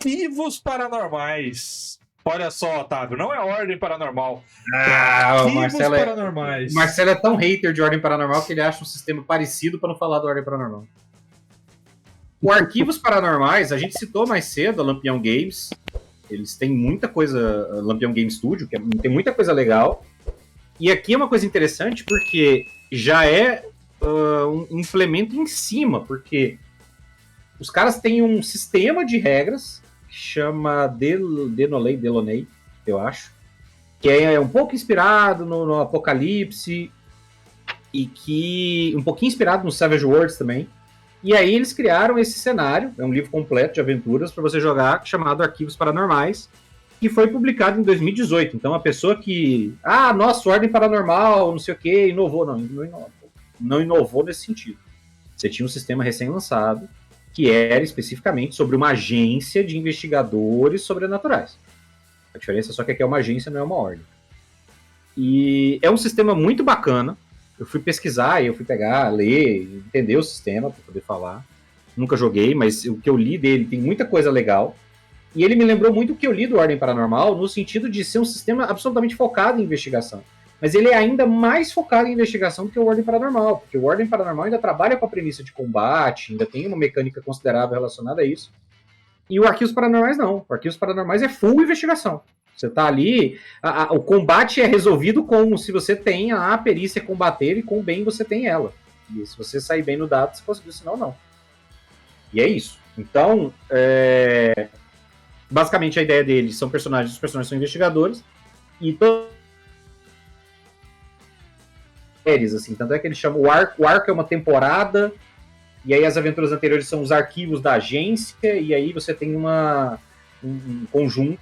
Arquivos Paranormais. Olha só, Otávio, não é Ordem Paranormal. O Marcelo Paranormais. O Marcelo é tão hater de Ordem Paranormal que ele acha um sistema parecido para não falar do Ordem Paranormal. O Arquivos Paranormais, a gente citou mais cedo a Lampião Games. Eles têm muita coisa, Lampião Game Studio, que tem muita coisa legal. E aqui é uma coisa interessante porque já é um implemento em cima, porque os caras têm um sistema de regras que chama Deloney, eu acho, que é um pouco inspirado no Apocalipse e que um pouquinho inspirado no Savage Worlds também. E aí eles criaram esse cenário, é um livro completo de aventuras para você jogar, chamado Arquivos Paranormais, que foi publicado em 2018. Então a pessoa que, nossa, Ordem Paranormal, não sei o que, inovou. Não inovou nesse sentido. Você tinha um sistema recém-lançado que era especificamente sobre uma agência de investigadores sobrenaturais. A diferença só que aqui é uma agência, não é uma ordem. E é um sistema muito bacana. Eu fui pesquisar, eu fui pegar, ler, entender o sistema para poder falar. Nunca joguei, mas o que eu li dele tem muita coisa legal. E ele me lembrou muito o que eu li do Ordem Paranormal, no sentido de ser um sistema absolutamente focado em investigação. Mas ele é ainda mais focado em investigação do que o Ordem Paranormal, porque o Ordem Paranormal ainda trabalha com a premissa de combate, ainda tem uma mecânica considerável relacionada a isso. E o Arquivos Paranormais não. O Arquivos Paranormais é full investigação. Você tá ali, o combate é resolvido como se você tem a perícia combater e com bem você tem ela. E se você sair bem no dado, você conseguiu, senão não. E é isso. Então, basicamente a ideia deles são personagens, os personagens são investigadores, e assim, tanto é que eles chamam o arco é uma temporada, e aí as aventuras anteriores são os arquivos da agência, e aí você tem um conjunto,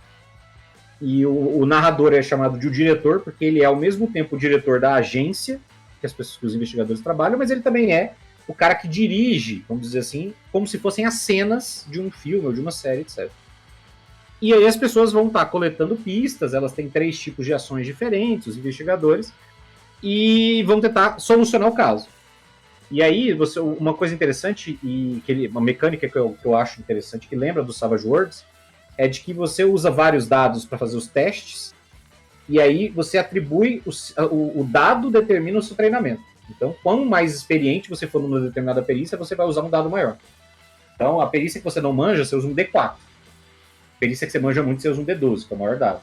e o narrador é chamado de o diretor, porque ele é ao mesmo tempo o diretor da agência, que os investigadores trabalham, mas ele também é o cara que dirige, vamos dizer assim, como se fossem as cenas de um filme ou de uma série, etc. E aí as pessoas vão estar coletando pistas, elas têm 3 tipos de ações diferentes, os investigadores, e vão tentar solucionar o caso. E aí, uma coisa interessante, uma mecânica que eu acho interessante, que lembra do Savage Worlds, é de que você usa vários dados para fazer os testes, e aí você atribui, o dado determina o seu treinamento. Então, quanto mais experiente você for numa determinada perícia, você vai usar um dado maior. Então, a perícia que você não manja, você usa um D4. A perícia que você manja muito, você usa um D12, que é o maior dado.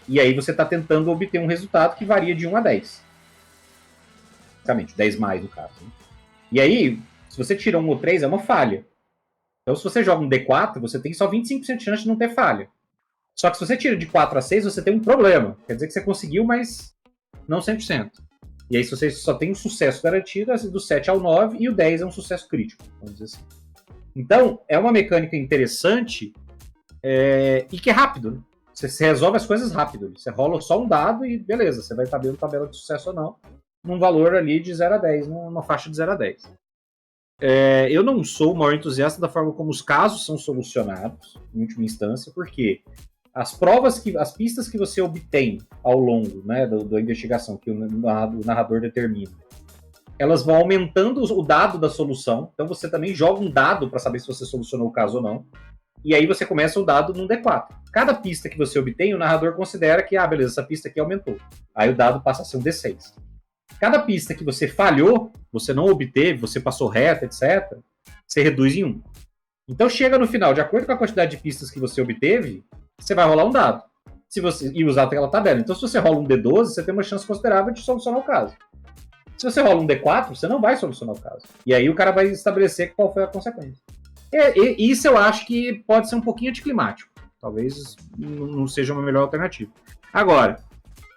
E aí você está tentando obter um resultado que varia de 1 a 10. Basicamente, 10 mais no caso. Né? E aí, se você tira 1 ou 3, é uma falha. Então, se você joga um D4, você tem só 25% de chance de não ter falha. Só que se você tira de 4 a 6, você tem um problema. Quer dizer que você conseguiu, mas não 100%. E aí, se você só tem um sucesso garantido, do 7 ao 9, e o 10 é um sucesso crítico, vamos dizer assim. Então, é uma mecânica interessante e que é rápido. Né? Você resolve as coisas rápido. Você rola só um dado e beleza, você vai saber a tabela de sucesso ou não, num valor ali de 0 a 10, numa faixa de 0 a 10. Eu não sou o maior entusiasta da forma como os casos são solucionados, em última instância, porque as pistas que você obtém ao longo, né, da investigação que o narrador determina, elas vão aumentando o dado da solução. Então você também joga um dado para saber se você solucionou o caso ou não. E aí você começa o dado num D4. Cada pista que você obtém, o narrador considera que, beleza, essa pista aqui aumentou. Aí o dado passa a ser um D6. Cada pista que você falhou, você não obteve, você passou reto, etc., você reduz em 1. Então chega no final, de acordo com a quantidade de pistas que você obteve, você vai rolar um dado. E usar aquela tabela. Então se você rola um D12, você tem uma chance considerável de solucionar o caso. Se você rola um D4, você não vai solucionar o caso. E aí o cara vai estabelecer qual foi a consequência. Isso eu acho que pode ser um pouquinho anticlimático. Talvez não seja uma melhor alternativa. Agora,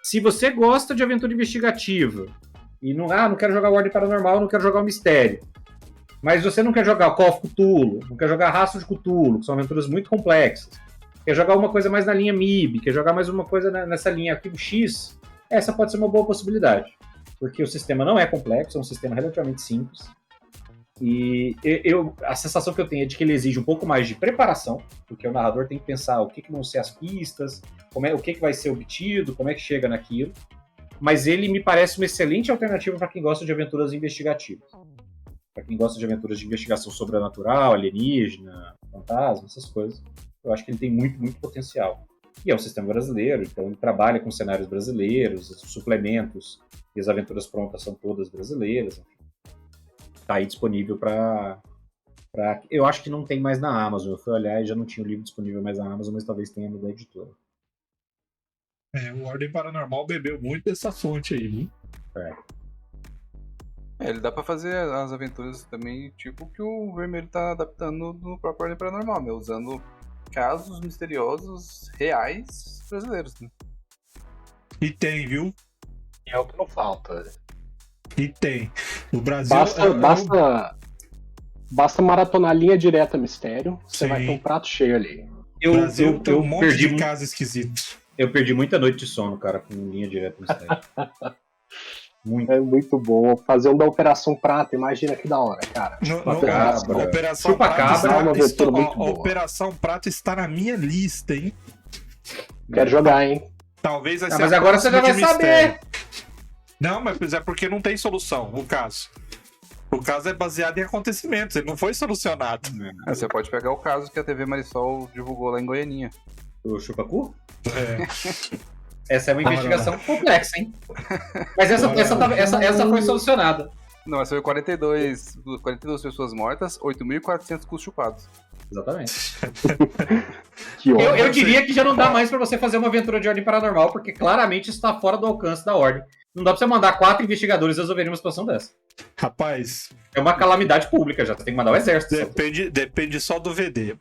se você gosta de aventura investigativa e não quero jogar Ordem Paranormal, não quero jogar o Mistério, mas você não quer jogar Call of Cthulhu, não quer jogar Rastro de Cthulhu, que são aventuras muito complexas, quer jogar uma coisa mais na linha MIB, quer jogar mais uma coisa nessa linha Arquivo X, essa pode ser uma boa possibilidade. Porque o sistema não é complexo, é um sistema relativamente simples. E a sensação que eu tenho é de que ele exige um pouco mais de preparação, porque o narrador tem que pensar o que vão ser as pistas, o que vai ser obtido, como é que chega naquilo. Mas ele me parece uma excelente alternativa para quem gosta de aventuras investigativas. Para quem gosta de aventuras de investigação sobrenatural, alienígena, fantasma, essas coisas. Eu acho que ele tem muito, muito potencial. E é um sistema brasileiro, então ele trabalha com cenários brasileiros, os suplementos e as aventuras prontas são todas brasileiras. Está aí disponível para. Eu acho que não tem mais na Amazon. Eu fui olhar e já não tinha o livro disponível mais na Amazon, mas talvez tenha no da editora. O Ordem Paranormal bebeu muito dessa fonte aí, viu? Ele dá pra fazer as aventuras também, tipo que o Vermelho tá adaptando no próprio Ordem Paranormal, né? Usando casos misteriosos reais brasileiros, né? E tem, viu? É o que não falta. E tem. O Brasil. Basta maratonar linha direta mistério, você vai Sim. ter um prato cheio ali. O Brasil tem um monte perdi de casos esquisitos. Eu perdi muita noite de sono, cara, com linha direta no mistério. Muito. É muito bom. Fazer um da Operação Prata, imagina que da hora, cara. Chupacabra. Operação Chupacabra Prata é uma aventura muito boa. Operação Prata está na minha lista, hein? Quero jogar, hein? Talvez vai ser. Mas agora você já vai saber. Não, mas é porque não tem solução, o caso. O caso é baseado em acontecimentos, ele não foi solucionado. Você pode pegar o caso que a TV Marisol divulgou lá em Goianinha. O Chupacu? É. Essa é uma investigação complexa, hein? Mas essa foi solucionada. Não, essa foi 42 pessoas mortas, 8.400 custos chupados. Exatamente. Que ótimo. Eu diria que já não dá mais pra você fazer uma aventura de Ordem Paranormal, porque claramente está fora do alcance da Ordem. Não dá pra você mandar 4 investigadores resolverem uma situação dessa. Rapaz. É uma calamidade pública já, você tem que mandar o exército. Depende só do VD.